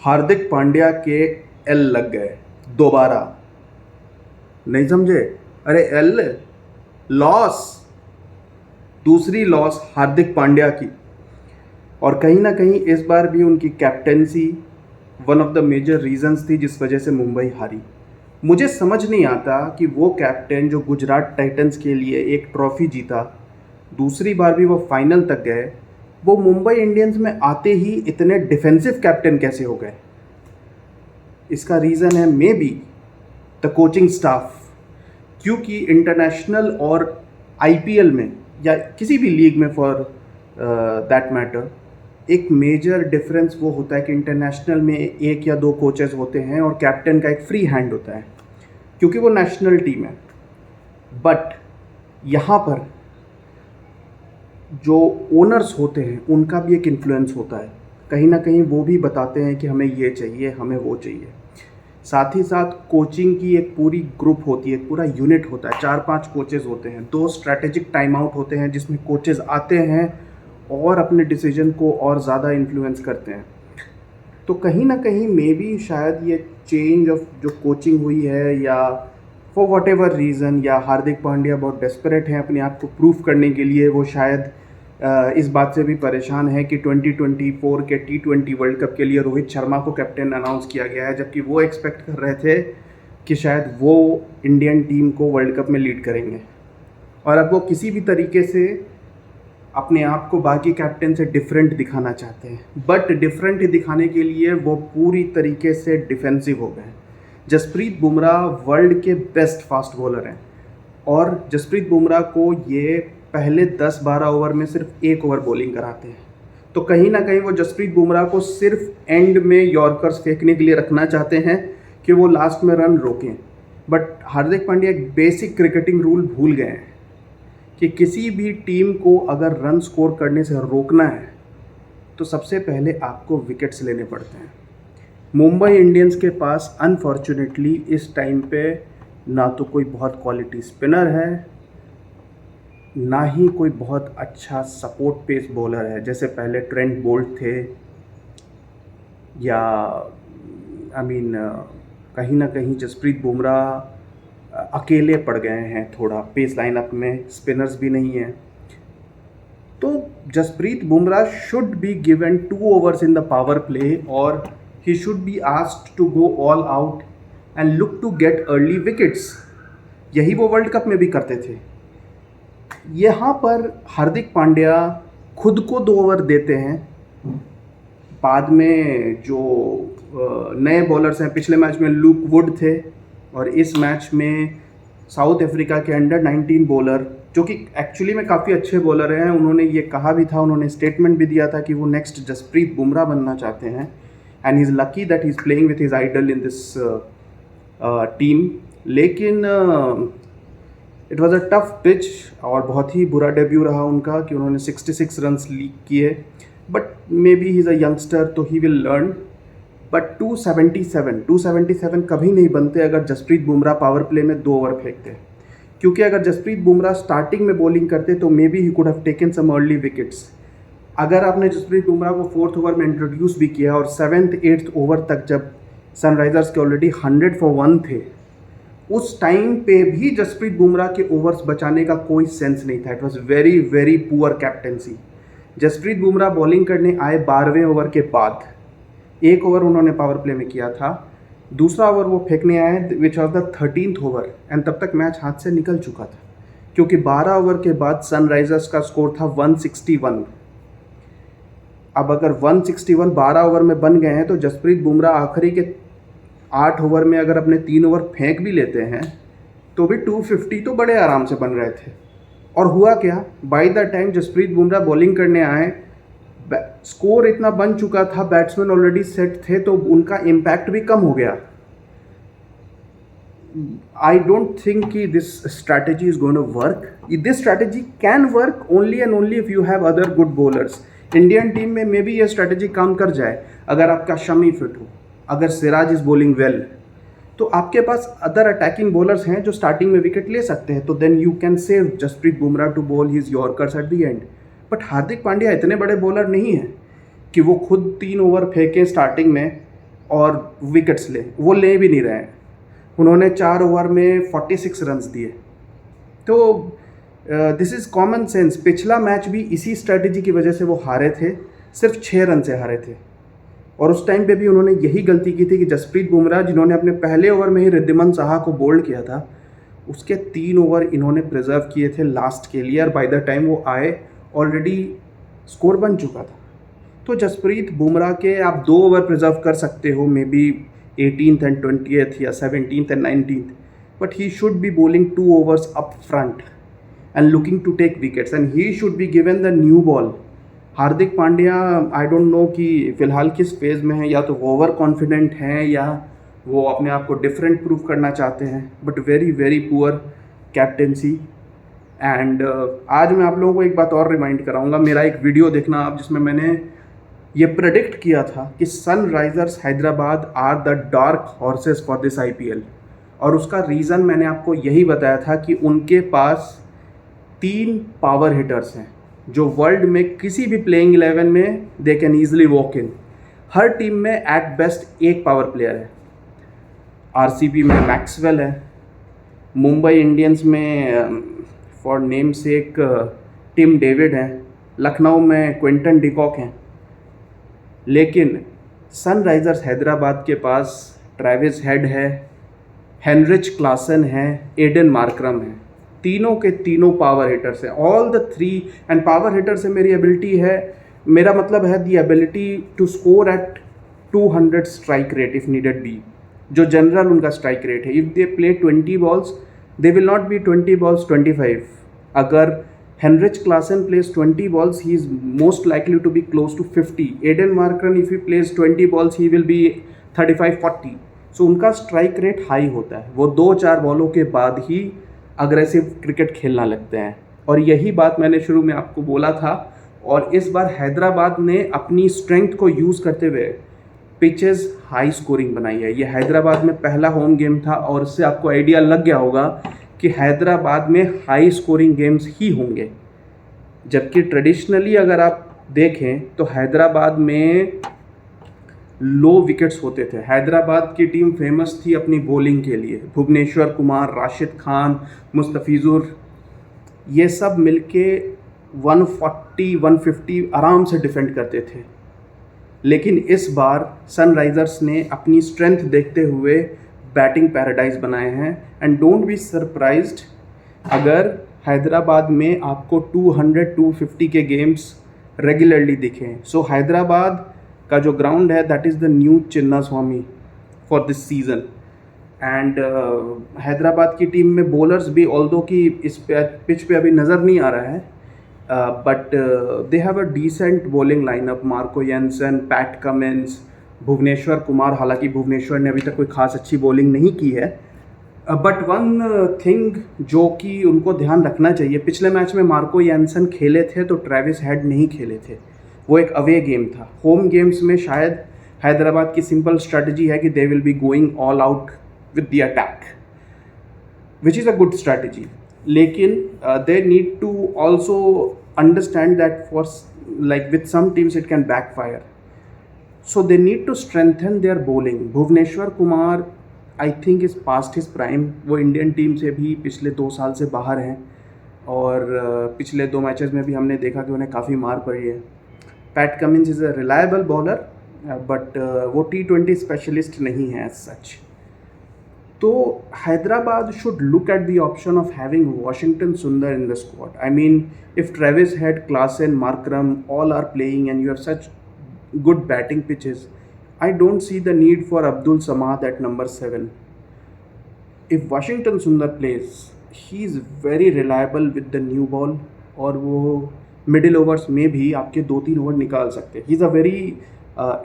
हार्दिक पांड्या के एल लग गए दोबारा। नहीं समझे? अरे एल लॉस, दूसरी लॉस हार्दिक पांड्या की। और कहीं ना कहीं इस बार भी उनकी captaincy one of the major reasons थी जिस वजह से मुंबई हारी। मुझे समझ नहीं आता कि वो कैप्टन जो गुजरात टाइटंस के लिए एक ट्रॉफी जीता, दूसरी बार भी वो फाइनल तक गए, वो मुंबई इंडियंस में आते ही इतने डिफेंसिव कैप्टन कैसे हो गए? इसका रीज़न है may be the coaching staff. क्योंकि इंटरनेशनल और आईपीएल में या किसी भी लीग में फॉर दैट मैटर एक मेजर डिफरेंस वो होता है कि इंटरनेशनल में एक या दो कोचेस होते हैं और कैप्टन का एक फ्री हैंड होता है क्योंकि वो नेशनल टीम है। बट यहाँ पर जो ओनर्स होते हैं उनका भी एक इन्फ्लुएंस होता है, कहीं ना कहीं वो भी बताते हैं कि हमें ये चाहिए, हमें वो चाहिए। साथ ही साथ कोचिंग की एक पूरी ग्रुप होती है, एक पूरा यूनिट होता है, 4-5 कोचेज़ होते हैं, 2 स्ट्रैटेजिक टाइम आउट होते हैं जिसमें कोचेज़ आते हैं और अपने डिसीजन को और ज़्यादा इन्फ्लुएंस करते हैं। तो कहीं ना कहीं मे बी शायद ये चेंज ऑफ जो कोचिंग हुई है या फॉर वॉट एवर रीज़न, या हार्दिक पांड्या बहुत डेस्परेट हैं अपने आप को प्रूफ करने के लिए, वो शायद इस बात से भी परेशान है कि 2024 के T20 वर्ल्ड कप के लिए रोहित शर्मा को कैप्टन अनाउंस किया गया है, जबकि वो एक्सपेक्ट कर रहे थे कि शायद वो इंडियन टीम को वर्ल्ड कप में लीड करेंगे। और अब वो किसी भी तरीके से अपने आप को बाकी कैप्टन से डिफरेंट दिखाना चाहते हैं, बट डिफरेंट दिखाने के लिए वो पूरी तरीके से डिफेंसिव हो गए। जसप्रीत बुमराह वर्ल्ड के बेस्ट फास्ट बॉलर हैं और जसप्रीत बुमराह को ये पहले 10-12 ओवर में सिर्फ 1 ओवर बॉलिंग कराते हैं। तो कहीं ना कहीं वो जसप्रीत बुमराह को सिर्फ एंड में यॉर्कर्स फेंकने के लिए रखना चाहते हैं कि वो लास्ट में रन रोकें। बट हार्दिक पांड्या एक बेसिक क्रिकेटिंग रूल भूल गए हैं कि किसी भी टीम को अगर रन स्कोर करने से रोकना है तो सबसे पहले आपको विकेट्स लेने पड़ते हैं। मुंबई इंडियंस के पास अनफॉर्चुनेटली इस टाइम पे ना तो कोई बहुत क्वालिटी स्पिनर है, ना ही कोई बहुत अच्छा सपोर्ट पेस बॉलर है जैसे पहले ट्रेंट बोल्ट थे, या कहीं ना कहीं जसप्रीत बुमराह अकेले पड़ गए हैं थोड़ा पेस लाइनअप में, स्पिनर्स भी नहीं हैं। तो Jasprit Bumrah should be given 2 overs in the power play और he should be asked to go all out and look to get early wickets. यही वो वर्ल्ड कप में भी करते थे। यहाँ पर हार्दिक पांड्या खुद को 2 ओवर देते हैं, बाद में जो नए बॉलर्स हैं, पिछले मैच में लूक वुड थे और इस मैच में साउथ अफ्रीका के अंडर 19 बॉलर जो कि एक्चुअली में काफ़ी अच्छे बॉलर हैं, उन्होंने ये कहा भी था, उन्होंने स्टेटमेंट भी दिया था कि वो नेक्स्ट जसप्रीत बुमराह बनना चाहते हैं and he is lucky that he is playing with his idol in this team. लेकिन it was a tough pitch और बहुत ही बुरा डेब्यू रहा उनका कि उन्होंने 66 रन्स लीक किए। But may be he is a youngster तो ही विल लर्न। बट 277 कभी नहीं बनते अगर जसप्रीत बुमराह पावर प्ले में 2 ओवर फेंकते, क्योंकि अगर जसप्रीत बुमराह स्टार्टिंग में बॉलिंग करते तो maybe he could have taken some early wickets. अगर आपने जसप्रीत बुमराह को 4th ओवर में इंट्रोड्यूस भी किया और 7th 8th ओवर तक जब सनराइजर्स के ऑलरेडी 100 for 1 थे, उस टाइम पे भी जसप्रीत बुमराह के ओवर्स बचाने का कोई सेंस नहीं था। It was very very poor captaincy. Jasprit Bumrah bowling करने आए 12वें ओवर के बाद, 1 ओवर उन्होंने पावर प्ले में किया था, दूसरा ओवर वो फेंकने आए which was the 13th over and तब तक मैच हाथ से निकल चुका था क्योंकि 12 ओवर के बाद सनराइजर्स का स्कोर था 161। अब अगर 161 12 ओवर में बन गए हैं तो जसप्रीत बुमराह आखिरी के 8 ओवर में अगर अपने 3 ओवर फेंक भी लेते हैं तो भी 250 तो बड़े आराम से बन रहे थे। और हुआ क्या, by the time Jasprit Bumrah bowling करने आए स्कोर इतना बन चुका था, बैट्समैन ऑलरेडी सेट थे, तो उनका इम्पैक्ट भी कम हो गया। आई डोंट थिंक कि this strategy is going to work. This strategy can work only and only if you have other good bowlers. Indian team में मे बी ये स्ट्रैटेजी काम कर जाए अगर आपका शमी फिट हो, अगर सिराज इज बॉलिंग वेल, तो आपके पास अदर अटैकिंग बॉलर्स हैं जो स्टार्टिंग में विकेट ले सकते हैं, तो then you can save Jasprit Bumrah to bowl his yorkers at the end. But Hardik Pandya इतने बड़े बॉलर नहीं हैं कि वो खुद 3 ओवर फेंकें स्टार्टिंग में और विकेट्स ले, वो ले भी नहीं रहे हैं। उन्होंने 4 ओवर में 46 रन्स दिए। तो दिस इज़ कॉमन सेंस। पिछला मैच भी इसी स्ट्रैटेजी की वजह से वो हारे थे, सिर्फ 6 रन से हारे थे। और उस टाइम पे भी उन्होंने यही गलती की थी कि जसप्रीत बुमराह, जिन्होंने अपने पहले ओवर में ही रिद्धिमान साहा को बोल्ड किया था, उसके 3 ओवर इन्होंने प्रिजर्व किए थे लास्ट के लिए, और बाय द टाइम वो आए ऑलरेडी स्कोर बन चुका था। तो जसप्रीत बुमराह के आप 2 ओवर प्रिजर्व कर सकते हो, may be 18th and 20th या 17th and 19th, but he should B bowling 2 overs up front and looking to take wickets, and he should be given the new ball. Hardik Pandya I don't know कि फ़िलहाल किस phase में है, या तो वो over confident हैं या वो अपने आप को डिफरेंट प्रूव करना चाहते हैं, but very very poor captaincy. And आज मैं आप लोगों को एक बात और रिमाइंड कराऊंगा, मेरा एक वीडियो देखना आप, जिसमें मैंने ये प्रेडिक्ट किया था कि Sunrisers Hyderabad are the dark horses for this IPL। और उसका रीज़न मैंने आपको यही बताया था कि उनके पास 3 पावर हिटर्स हैं जो वर्ल्ड में किसी भी प्लेइंग 11 में they can easily walk in. Her team में एट बेस्ट एक पावर प्लेयर है। RCB में मैक्सवेल है, मुंबई इंडियंस में फॉर नेम से एक टिम डेविड है, लखनऊ में क्विंटन डिकॉक हैं। लेकिन सनराइज़र्स हैदराबाद के पास ट्रेविस हेड है, हेनरिच क्लासन है, एडन मार्करम है। तीनों के तीनों पावर हिटर्स हैं, all the 3। And power hitter से मेरी एबिलिटी है, मेरा मतलब है the ability to score at 200 strike rate if needed be, जो जनरल उनका स्ट्राइक रेट है। If they play 20 balls, they will not be 20 balls 25। अगर Henrich Klaasen plays 20 balls, he is most likely to be close to 50. Aiden Markram, if he plays 20 balls, he will be 35-40. So उनका strike rate high होता है, वो 2-4 बॉलों के बाद ही aggressive cricket खेलना लगते हैं। और यही बात मैंने शुरू में आपको बोला था। और इस बार हैदराबाद ने अपनी स्ट्रेंथ को यूज़ करते हुए पिचेस हाई स्कोरिंग बनाई है। ये हैदराबाद में पहला होम गेम था, और इससे आपको आइडिया लग गया होगा कि हैदराबाद में हाई स्कोरिंग गेम्स ही होंगे। जबकि ट्रेडिशनली अगर आप देखें तो हैदराबाद में लो विकेट्स होते थे। हैदराबाद की टीम फेमस थी अपनी बॉलिंग के लिए, भुवनेश्वर कुमार, राशिद खान, मुस्तफिजुर, ये सब मिलके 140-150 आराम से डिफेंड करते थे। लेकिन इस बार सनराइज़र्स ने अपनी स्ट्रेंथ देखते हुए बैटिंग पैराडाइज बनाए हैं। एंड डोंट बी सरप्राइज्ड अगर हैदराबाद में आपको 200-250 के गेम्स रेगुलरली दिखें। सो हैदराबाद का जो ग्राउंड है, that is the new Chinnaswamy for this season. And Hyderabad की टीम में बॉलर्स भी, ऑल्दो कि इस पिच पे अभी नज़र नहीं आ रहा है, but they have a decent bowling lineup. Marco Jansen, Pat Cummins, Bhuvneshwar Kumar. हालांकि भुवनेश्वर ने अभी तक कोई खास अच्छी बॉलिंग नहीं की है, बट वन थिंग जो कि उनको ध्यान रखना चाहिए, पिछले मैच में मार्को जेनसन खेले थे तो ट्रेविस हेड नहीं खेले थे, वो एक अवे गेम था। होम गेम्स में शायद हैदराबाद की सिंपल स्ट्रैटेजी है कि they will be going all out with the attack, which is a good strategy. लेकिन they need to also understand that for like with some teams it can backfire, so they need to strengthen their bowling. Bhuvneshwar Kumar I think is past his prime. वो Indian team से भी पिछले 2 साल से बाहर हैं, और पिछले 2 मैचेस में भी हमने देखा कि उन्हें काफ़ी मार पड़ी है। Pat Cummins is a reliable bowler, but वो T20 स्पेशलिस्ट नहीं है एज सच। तो Hyderabad should look at the option of having Washington Sundar in the squad. I mean if Travis Head, Klaasen, Markram all are playing and you have such good batting pitches, I don't see the need for Abdul Samad at number 7. If Washington Sundar plays, he is very reliable with the new ball, और वो middle overs में भी आपके 2-3 over निकाल सकते हैं। He is a very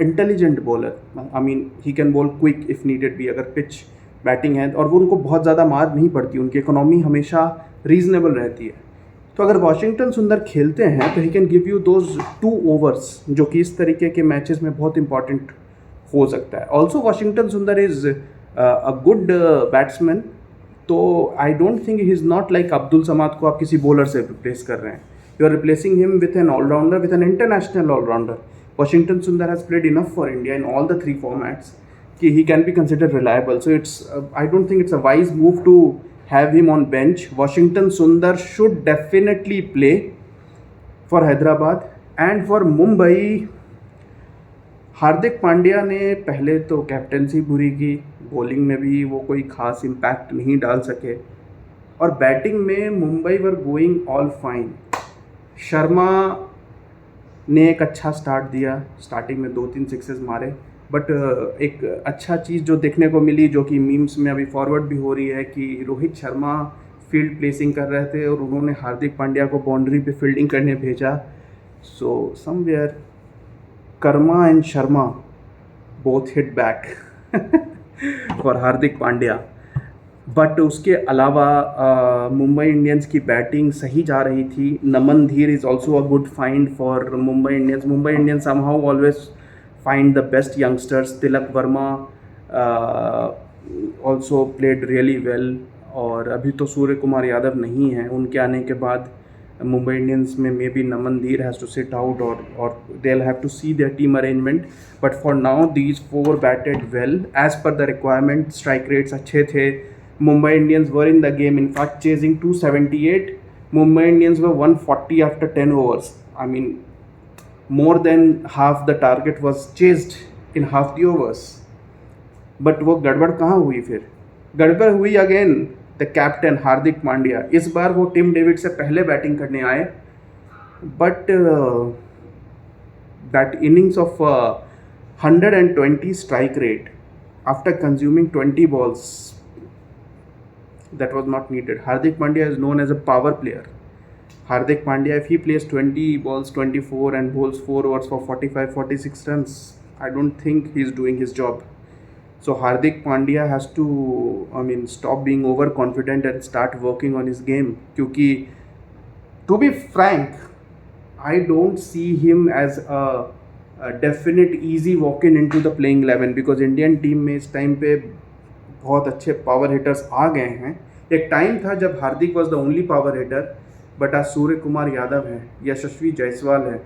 intelligent bowler. I mean he can ball quick if needed भी, अगर पिच बैटिंग है, और वो उनको बहुत ज़्यादा मार नहीं पड़ती, उनकी इकोनॉमी हमेशा रीजनेबल रहती है। तो अगर वॉशिंगटन सुंदर खेलते हैं तो he can give you those 2 overs, जो कि इस तरीके के मैचेस में बहुत इंपॉर्टेंट हो सकता है। Also Washington Sundar is a good batsman, तो I don't think he is not like Abdul Samad को आप किसी बॉलर से रिप्लेस कर रहे हैं। You are replacing him with an allrounder, with an international allrounder. Washington Sundar has played enough for India in all the 3 formats, he can be considered reliable. So I don't think it's a wise move to have him on bench. Washington Sundar should definitely play for Hyderabad. And for Mumbai, Hardik Pandya ने पहले तो captaincy बुरी की, bowling में भी वो कोई खास इम्पैक्ट नहीं डाल सके, और बैटिंग में Mumbai were going all fine. Sharma ने एक अच्छा स्टार्ट दिया, स्टार्टिंग में 2-3 सिक्सेस मारे, बट एक अच्छा चीज़ जो देखने को मिली, जो कि मीम्स में अभी फॉरवर्ड भी हो रही है, कि रोहित शर्मा फील्ड प्लेसिंग कर रहे थे और उन्होंने हार्दिक पांड्या को बाउंड्री पे फील्डिंग करने भेजा. So somewhere Karma and Sharma both hit back for Hardik Pandya. But उसके अलावा मुंबई इंडियंस की बैटिंग सही जा रही थी. नमन धीर is also a good find for Mumbai Indians. Mumbai Indians somehow always find the best youngsters. Tilak Verma also played really well. और अभी तो सूर्य कुमार यादव नहीं है. उनके आने के बाद मुंबई इंडियंस में मे बी नमन धीर हैज़ टू सिट आउट, और they will have to see their team arrangement. But for now these 4 batted well as per the requirement. Strike rates अच्छे थे. Mumbai Indians were in the game, in fact chasing 278. Mumbai Indians were 140 after 10 overs. I mean, more than half the target was chased in half the overs. But वो गड़बड़ कहाँ हुई फिर? गड़बड़ हुई again the captain Hardik Pandya. इस बार वो टिम डेविड से पहले बैटिंग करने आए, but that innings of 120 strike rate after consuming 20 balls, that was not needed. Hardik Pandya is known as a power player. Hardik Pandya, if he plays 20 balls, 24 and bowls 4 overs for 45-46 runs, I don't think he's doing his job. So Hardik Pandya has to, stop being overconfident and start working on his game. Kyunki, to be frank, I don't see him as a definite easy walk-in into the playing 11, because Indian team में इस time पे बहुत अच्छे power hitters आ गए हैं. एक time था जब Hardik was the only power hitter, but आज सूर्य कुमार यादव है, यशस्वी जायसवाल है,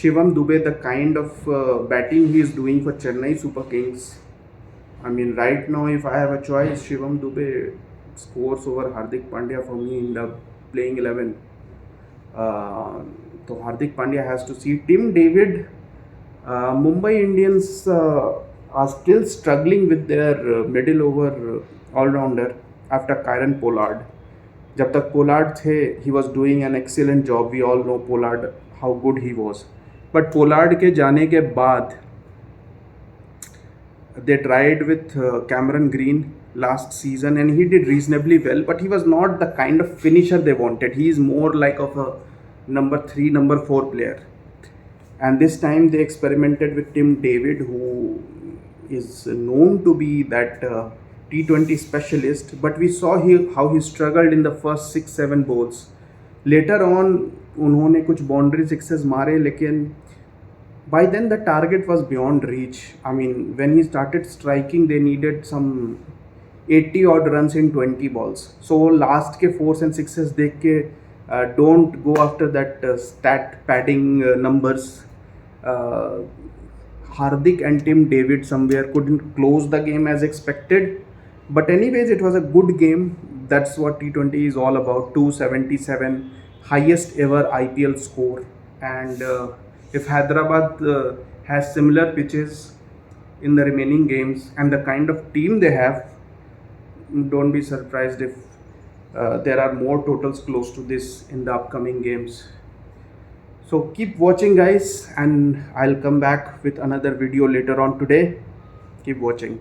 Shivam Dube. The kind of batting he is doing for Chennai Super Kings, right now if I have a choice, Shivam Dube scores over Hardik Pandya for me in the playing 11. तो Hardik Pandya has to see. Tim David, Mumbai Indians are still struggling with their middle over all-rounder after Kieron Pollard. जब तक Pollard थे, he was doing an excellent job. We all know Pollard, how good he was. But Pollard के जाने के बाद they tried with Cameron Green last season and he did reasonably well, but he was not the kind of finisher they wanted. He is more like of a number 3, number 4 player. And this time they experimented with Tim David, who is known to be that T20 specialist, but we saw how he struggled in the first 6-7 balls. Later on उन्होंने कुछ boundary sixes मारे, लेकिन by then the target was beyond reach. When he started striking, they needed some 80 odd runs in 20 balls. So last के 4s and 6s देख के don't go after that stat padding numbers. Hardik and Tim David somewhere couldn't close the game as expected. But anyways, it was a good game. That's what T20 is all about. 277, highest ever IPL score. And if Hyderabad has similar pitches in the remaining games and the kind of team they have, don't be surprised if there are more totals close to this in the upcoming games. So keep watching, guys, and I'll come back with another video later on today. Keep watching.